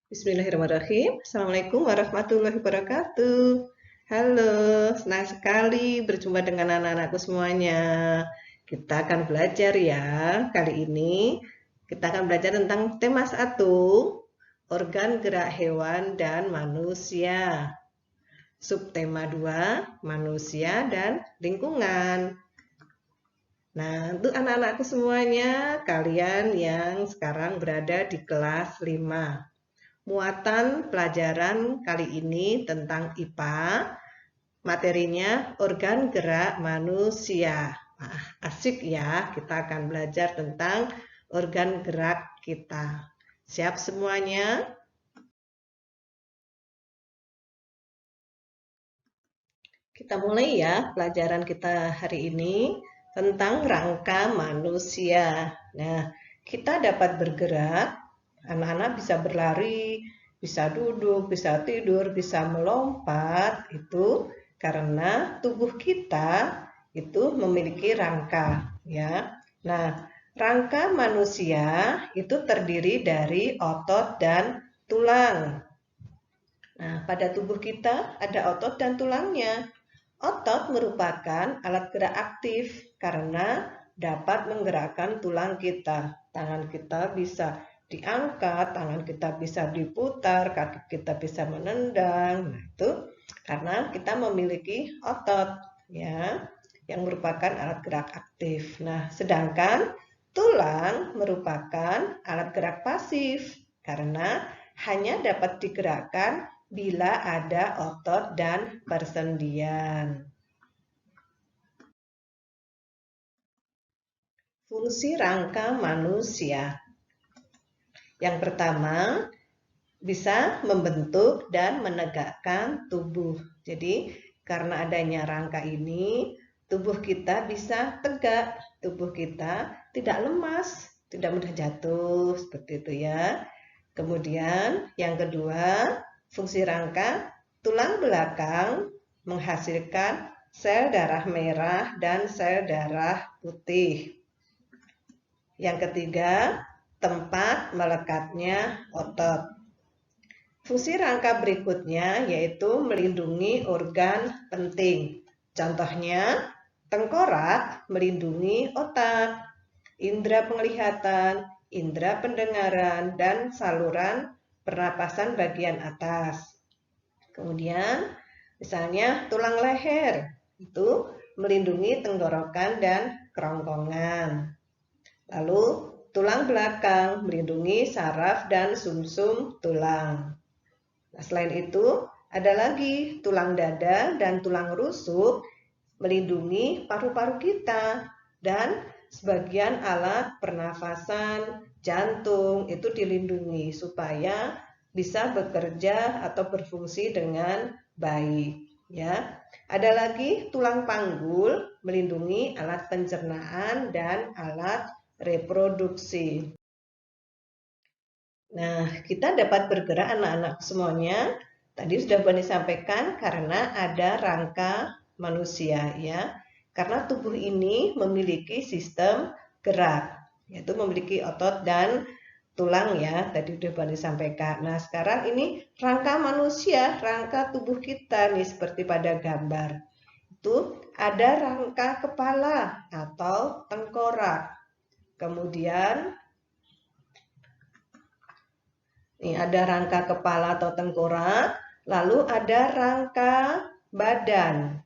Bismillahirrahmanirrahim. Assalamualaikum warahmatullahi wabarakatuh. Halo, senang sekali berjumpa dengan anak-anakku semuanya. Kita akan belajar ya. Kali ini kita akan belajar tentang tema 1, organ gerak hewan dan manusia. Subtema 2, manusia dan lingkungan. Nah, untuk anak-anakku semuanya, kalian yang sekarang berada di kelas 5. Muatan pelajaran kali ini tentang IPA, materinya organ gerak manusia. Nah, asik ya, kita akan belajar tentang organ gerak kita. Siap semuanya? Kita mulai ya pelajaran kita hari ini tentang rangka manusia. Nah, kita dapat bergerak, anak-anak bisa berlari, bisa duduk, bisa tidur, bisa melompat, itu karena tubuh kita itu memiliki rangka, ya. Nah, rangka manusia itu terdiri dari otot dan tulang. Nah, pada tubuh kita ada otot dan tulangnya. Otot merupakan alat gerak aktif karena dapat menggerakkan tulang kita. Tangan kita bisa diangkat, tangan kita bisa diputar, kaki kita bisa menendang. Nah, itu karena kita memiliki otot ya yang merupakan alat gerak aktif. Nah, sedangkan tulang merupakan alat gerak pasif karena hanya dapat digerakkan bila ada otot dan persendian. Fungsi rangka manusia. Yang pertama, bisa membentuk dan menegakkan tubuh. Jadi, karena adanya rangka ini, tubuh kita bisa tegak, tubuh kita tidak lemas, tidak mudah jatuh, seperti itu ya. Kemudian, yang kedua, fungsi rangka, tulang belakang menghasilkan sel darah merah dan sel darah putih. Yang ketiga, tempat melekatnya otot. Fungsi rangka berikutnya yaitu melindungi organ penting. Contohnya, tengkorak melindungi otak, indera penglihatan, indera pendengaran, dan saluran pernapasan bagian atas. Kemudian, misalnya tulang leher itu melindungi tenggorokan dan kerongkongan. Lalu, tulang belakang melindungi saraf dan sumsum tulang. Nah, selain itu, ada lagi tulang dada dan tulang rusuk melindungi paru-paru kita dan sebagian alat pernafasan, jantung itu dilindungi supaya bisa bekerja atau berfungsi dengan baik, ya. Ada lagi tulang panggul melindungi alat pencernaan dan alat reproduksi. Nah, kita dapat bergerak anak-anak semuanya. Tadi sudah Bani sampaikan karena ada rangka manusia ya. Karena tubuh ini memiliki sistem gerak, yaitu memiliki otot dan tulang ya. Tadi sudah Bani sampaikan. Nah, sekarang ini rangka manusia, rangka tubuh kita nih seperti pada gambar. Itu ada rangka kepala atau tengkorak. Kemudian ini ada rangka kepala atau tengkorak, lalu ada rangka badan.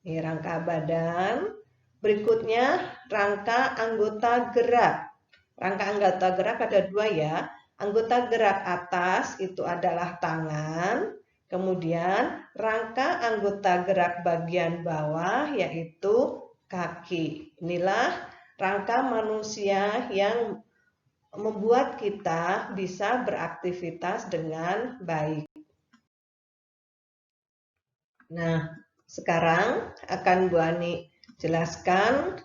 Ini rangka badan. Berikutnya rangka anggota gerak. Rangka anggota gerak ada 2 ya. Anggota gerak atas itu adalah tangan. Kemudian rangka anggota gerak bagian bawah yaitu kaki. Inilah rangka manusia yang membuat kita bisa beraktivitas dengan baik. Nah, sekarang akan Bu Ani jelaskan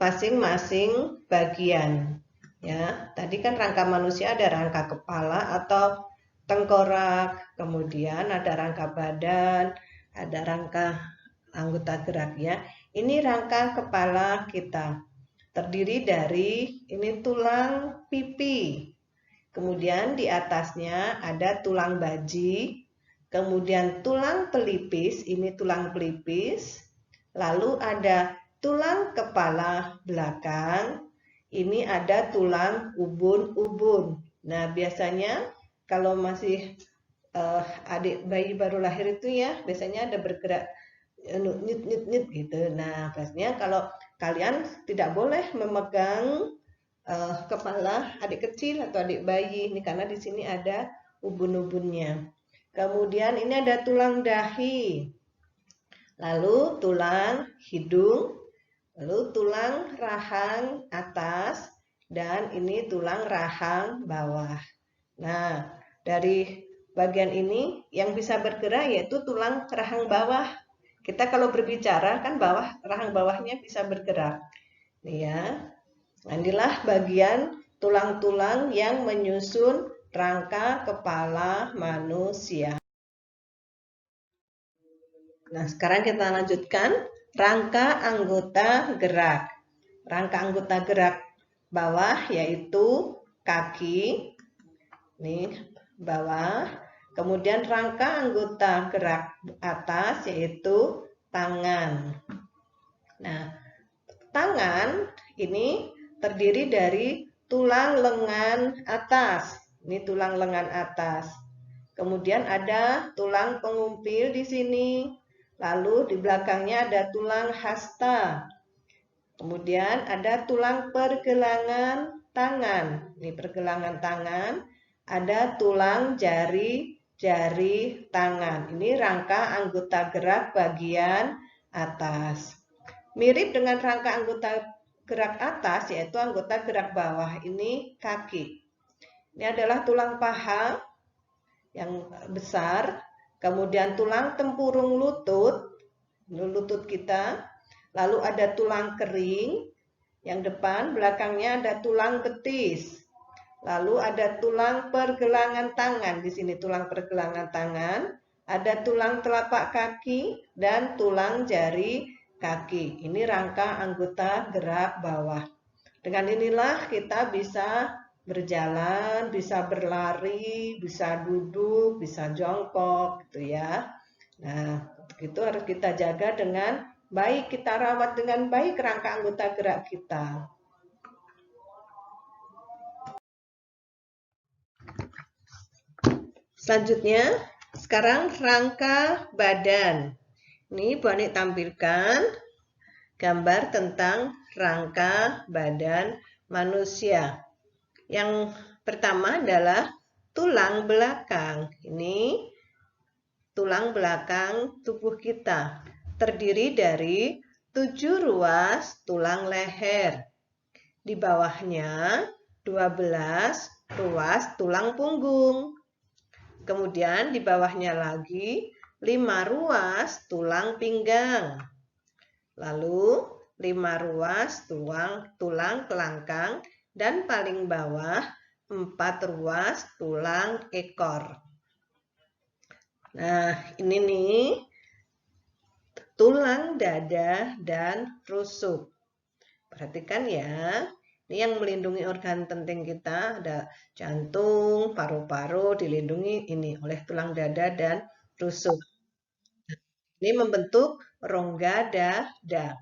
masing-masing bagian. Ya, tadi kan rangka manusia ada rangka kepala atau tengkorak, kemudian ada rangka badan, ada rangka anggota gerak ya. Ini rangka kepala kita. Terdiri dari ini tulang pipi. kemudian di atasnya ada tulang baji, kemudian tulang pelipis, ini tulang pelipis, lalu ada tulang kepala belakang, ini ada tulang ubun-ubun. Nah, biasanya kalau masih adik bayi baru lahir itu ya, biasanya ada bergerak nyut gitu. Nah, biasanya kalau kalian tidak boleh memegang kepala adik kecil atau adik bayi ini karena di sini ada ubun-ubunnya. Kemudian ini ada tulang dahi, lalu tulang hidung, lalu tulang rahang atas, dan ini tulang rahang bawah. Nah, dari bagian ini yang bisa bergerak yaitu tulang rahang bawah. Kita kalau berbicara kan rahang bawahnya bisa bergerak. Nih ya. Nah, inilah bagian tulang-tulang yang menyusun rangka kepala manusia. Nah, sekarang kita lanjutkan rangka anggota gerak. Rangka anggota gerak bawah yaitu kaki, nih bawah. Kemudian rangka anggota gerak atas yaitu tangan. Nah, tangan ini terdiri dari tulang lengan atas. Ini tulang lengan atas. Kemudian ada tulang pengumpil di sini. Lalu di belakangnya ada tulang hasta. Kemudian ada tulang pergelangan tangan. Ini pergelangan tangan. Ada tulang jari tangan. Ini rangka anggota gerak bagian atas. Mirip dengan rangka anggota gerak atas, yaitu anggota gerak bawah. Ini kaki. Ini adalah tulang paha yang besar. Kemudian tulang tempurung lutut, lutut kita. Lalu ada tulang kering, yang depan, belakangnya ada tulang betis. Lalu ada tulang pergelangan tangan, di sini tulang pergelangan tangan. Ada tulang telapak kaki dan tulang jari kaki. Ini rangka anggota gerak bawah. Dengan inilah kita bisa berjalan, bisa berlari, bisa duduk, bisa jongkok gitu ya. Nah, itu harus kita jaga dengan baik, kita rawat dengan baik rangka anggota gerak kita. Selanjutnya, sekarang rangka badan. Ini Bu Ani tampilkan gambar tentang rangka badan manusia. Yang pertama adalah tulang belakang. Ini tulang belakang tubuh kita. Terdiri dari 7 ruas tulang leher. Di bawahnya 12 ruas tulang punggung. Kemudian di bawahnya lagi 5 ruas tulang pinggang. Lalu 5 ruas tulang kelangkang dan paling bawah 4 ruas tulang ekor. Nah, ini nih tulang dada dan rusuk. Perhatikan ya. Ini yang melindungi organ penting kita, ada jantung, paru-paru dilindungi ini oleh tulang dada dan rusuk. Ini membentuk rongga dada.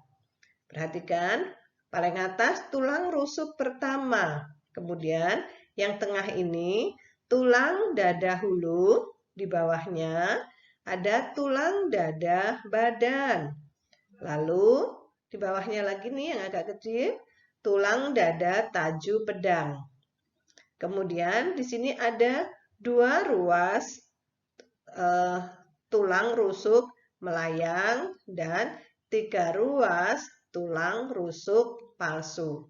Perhatikan, paling atas tulang rusuk pertama. Kemudian yang tengah ini tulang dada hulu, di bawahnya ada tulang dada badan. Lalu di bawahnya lagi nih yang agak kecil, tulang dada taju pedang. Kemudian di sini ada 2 ruas tulang rusuk melayang dan 3 ruas tulang rusuk palsu.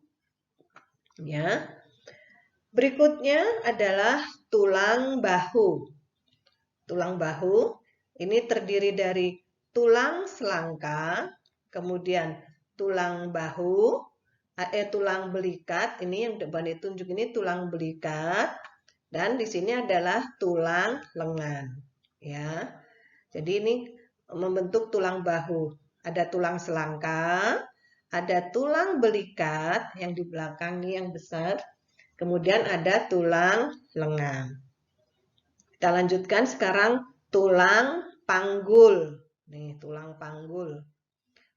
Ya. Berikutnya adalah tulang bahu. Tulang bahu ini terdiri dari tulang selangka, kemudian tulang bahu, tulang belikat, ini yang depan ditunjuk ini tulang belikat, dan di sini adalah tulang lengan. Ya, jadi ini membentuk tulang bahu. Ada tulang selangka, ada tulang belikat yang di belakang yang besar, Kemudian ada tulang lengan. Kita lanjutkan sekarang tulang panggul. Nih, tulang panggul.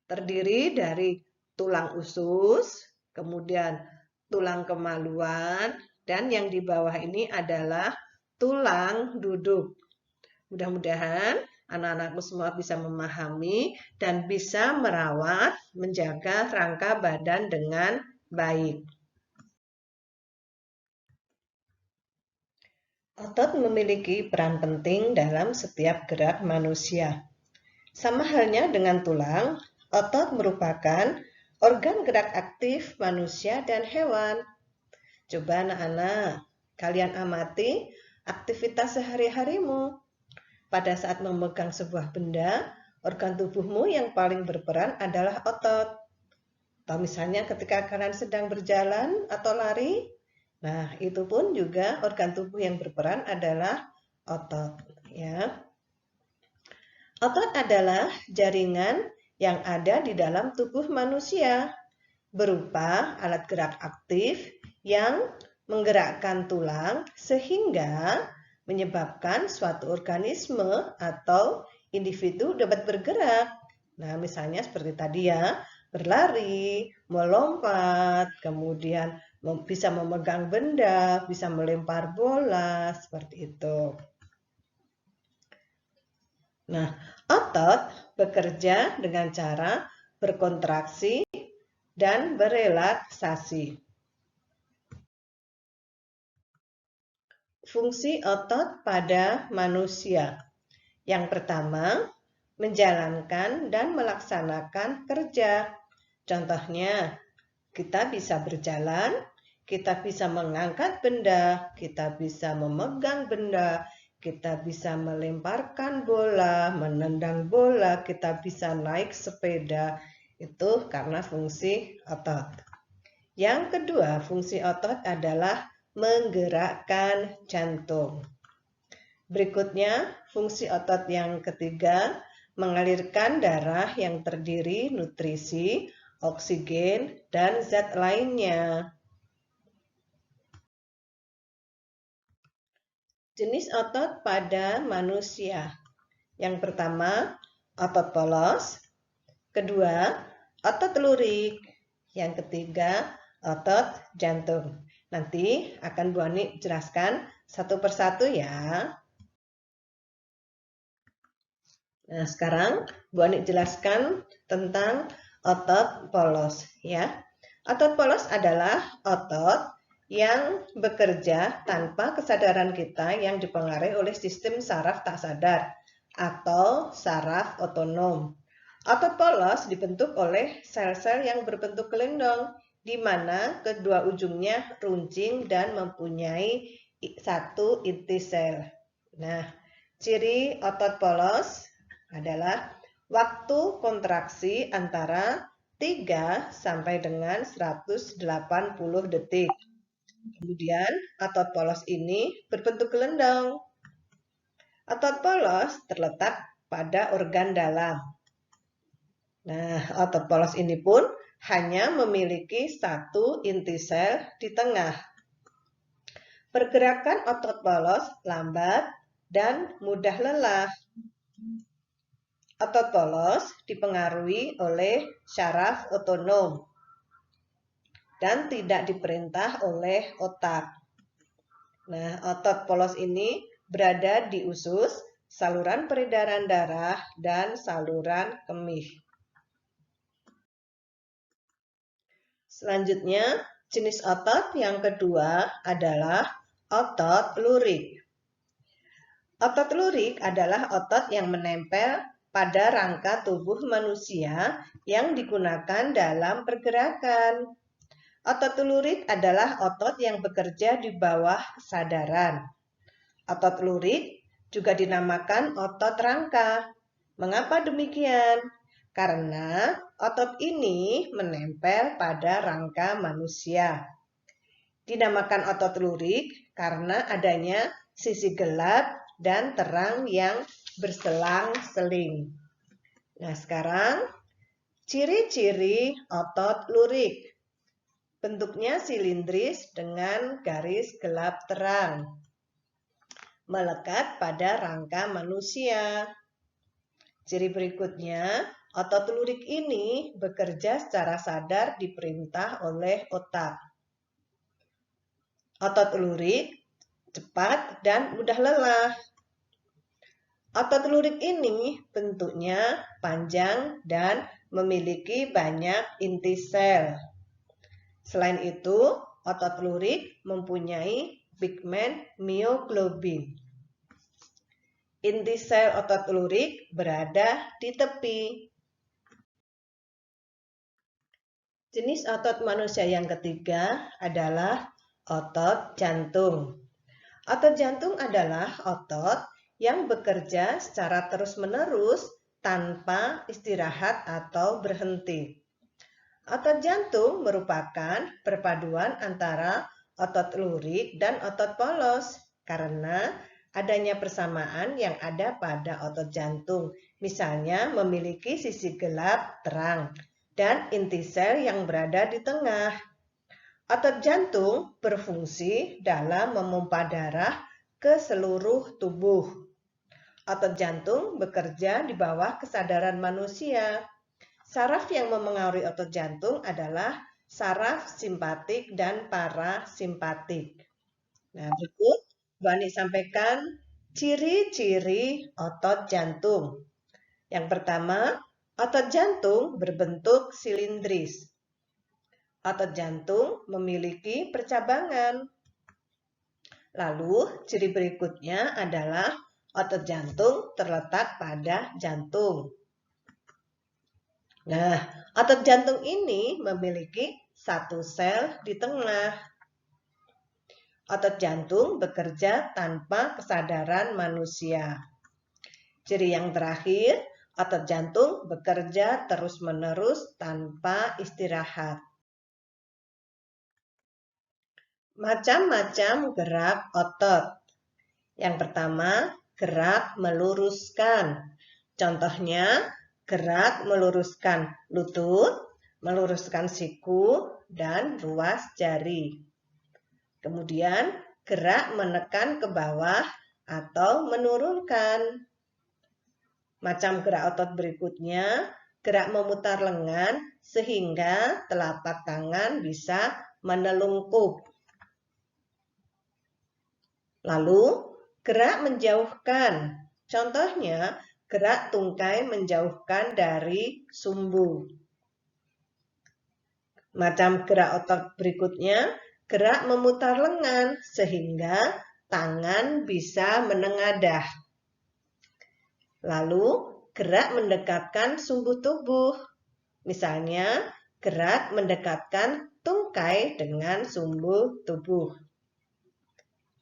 Terdiri dari tulang usus, kemudian tulang kemaluan, dan yang di bawah ini adalah tulang duduk. Mudah-mudahan anak-anakmu semua bisa memahami dan bisa merawat, menjaga rangka badan dengan baik. Otot memiliki peran penting dalam setiap gerak manusia. Sama halnya dengan tulang, otot merupakan organ gerak aktif manusia dan hewan. Coba anak-anak, kalian amati aktivitas sehari-harimu. Pada saat memegang sebuah benda, organ tubuhmu yang paling berperan adalah otot. Atau misalnya ketika kalian sedang berjalan atau lari, nah itu pun juga organ tubuh yang berperan adalah otot. Ya. Otot adalah jaringan yang ada di dalam tubuh manusia, berupa alat gerak aktif yang menggerakkan tulang sehingga menyebabkan suatu organisme atau individu dapat bergerak. Nah, misalnya seperti tadi ya, berlari, melompat, kemudian bisa memegang benda, bisa melempar bola, seperti itu. Nah, otot bekerja dengan cara berkontraksi dan berelaksasi. Fungsi otot pada manusia. Yang pertama, menjalankan dan melaksanakan kerja. Contohnya, kita bisa berjalan, kita bisa mengangkat benda, kita bisa memegang benda, kita bisa melemparkan bola, menendang bola, kita bisa naik sepeda. Itu karena fungsi otot. Yang kedua, fungsi otot adalah menggerakkan jantung. Berikutnya, fungsi otot yang ketiga, mengalirkan darah yang terdiri nutrisi, oksigen, dan zat lainnya. Jenis otot pada manusia. Yang pertama, otot polos. Kedua, otot lurik. Yang ketiga, otot jantung. Nanti akan Bu Ani jelaskan satu persatu ya. Nah, sekarang Bu Ani jelaskan tentang otot polos ya. Otot polos adalah otot yang bekerja tanpa kesadaran kita yang dipengaruhi oleh sistem saraf tak sadar atau saraf otonom. Otot polos dibentuk oleh sel-sel yang berbentuk gelendong, di mana kedua ujungnya runcing dan mempunyai satu inti sel. Nah, ciri otot polos adalah waktu kontraksi antara 3 sampai dengan 180 detik. Kemudian, otot polos ini berbentuk gelendong. Otot polos terletak pada organ dalam. Nah, otot polos ini pun hanya memiliki satu inti sel di tengah. Pergerakan otot polos lambat dan mudah lelah. Otot polos dipengaruhi oleh syaraf otonom dan tidak diperintah oleh otak. Nah, otot polos ini berada di usus, saluran peredaran darah, dan saluran kemih. Selanjutnya, jenis otot yang kedua adalah otot lurik. Otot lurik adalah otot yang menempel pada rangka tubuh manusia yang digunakan dalam pergerakan. Otot lurik adalah otot yang bekerja di bawah kesadaran. Otot lurik juga dinamakan otot rangka. Mengapa demikian? Karena otot ini menempel pada rangka manusia. Dinamakan otot lurik karena adanya sisi gelap dan terang yang berselang-seling. Nah, sekarang ciri-ciri otot lurik. Bentuknya silindris dengan garis gelap terang, melekat pada rangka manusia. Ciri berikutnya, otot lurik ini bekerja secara sadar diperintah oleh otak. Otot lurik cepat dan mudah lelah. Otot lurik ini bentuknya panjang dan memiliki banyak inti sel. Selain itu, otot lurik mempunyai pigmen mioglobin. Inti sel otot lurik berada di tepi. Jenis otot manusia yang ketiga adalah otot jantung. Otot jantung adalah otot yang bekerja secara terus-menerus tanpa istirahat atau berhenti. Otot jantung merupakan perpaduan antara otot lurik dan otot polos karena adanya persamaan yang ada pada otot jantung. Misalnya memiliki sisi gelap terang dan inti sel yang berada di tengah. Otot jantung berfungsi dalam memompa darah ke seluruh tubuh. Otot jantung bekerja di bawah kesadaran manusia. Saraf yang memengaruhi otot jantung adalah saraf simpatik dan parasimpatik. Nah, berikut Bu Ani sampaikan ciri-ciri otot jantung. Yang pertama, otot jantung berbentuk silindris. Otot jantung memiliki percabangan. Lalu, ciri berikutnya adalah otot jantung terletak pada jantung. Nah, otot jantung ini memiliki satu sel di tengah. Otot jantung bekerja tanpa kesadaran manusia. Ciri yang terakhir, otot jantung bekerja terus-menerus tanpa istirahat. Macam-macam gerak otot. Yang pertama, gerak meluruskan. Contohnya, gerak meluruskan lutut, meluruskan siku, dan ruas jari. Kemudian, gerak menekan ke bawah atau menurunkan. Macam gerak otot berikutnya, gerak memutar lengan sehingga telapak tangan bisa menelungkup. Lalu, gerak menjauhkan. Contohnya, gerak tungkai menjauhkan dari sumbu. Macam gerak otot berikutnya, gerak memutar lengan sehingga tangan bisa menengadah. Lalu, gerak mendekatkan sumbu tubuh. Misalnya, gerak mendekatkan tungkai dengan sumbu tubuh.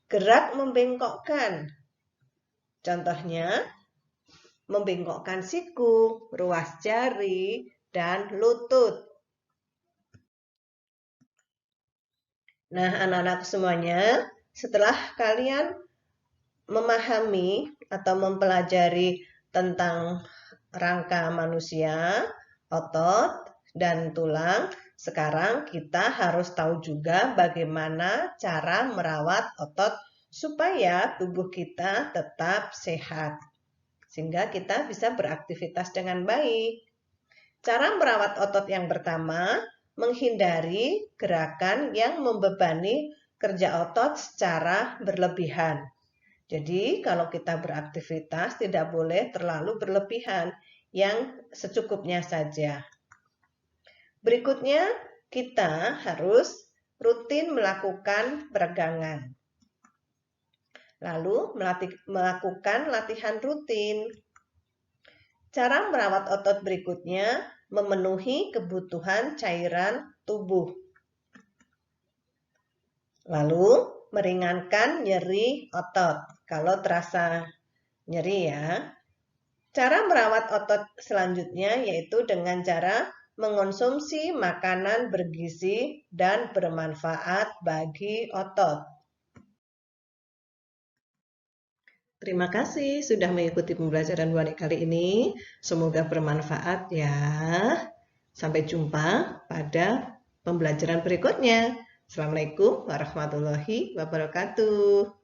Gerak membengkokkan. Contohnya, membengkokkan siku, ruas jari, dan lutut. Nah, anak-anak semuanya, setelah kalian memahami atau mempelajari tentang rangka manusia, otot, dan tulang, sekarang kita harus tahu juga bagaimana cara merawat otot supaya tubuh kita tetap sehat, sehingga kita bisa beraktivitas dengan baik. Cara merawat otot yang pertama, menghindari gerakan yang membebani kerja otot secara berlebihan. Jadi, kalau kita beraktivitas tidak boleh terlalu berlebihan, yang secukupnya saja. Berikutnya, kita harus rutin melakukan peregangan. Lalu, melakukan latihan rutin. Cara merawat otot berikutnya memenuhi kebutuhan cairan tubuh. Lalu, meringankan nyeri otot. Kalau terasa nyeri ya. Cara merawat otot selanjutnya yaitu dengan cara mengonsumsi makanan bergizi dan bermanfaat bagi otot. Terima kasih sudah mengikuti pembelajaran Bu Ani kali ini. Semoga bermanfaat ya. Sampai jumpa pada pembelajaran berikutnya. Assalamualaikum warahmatullahi wabarakatuh.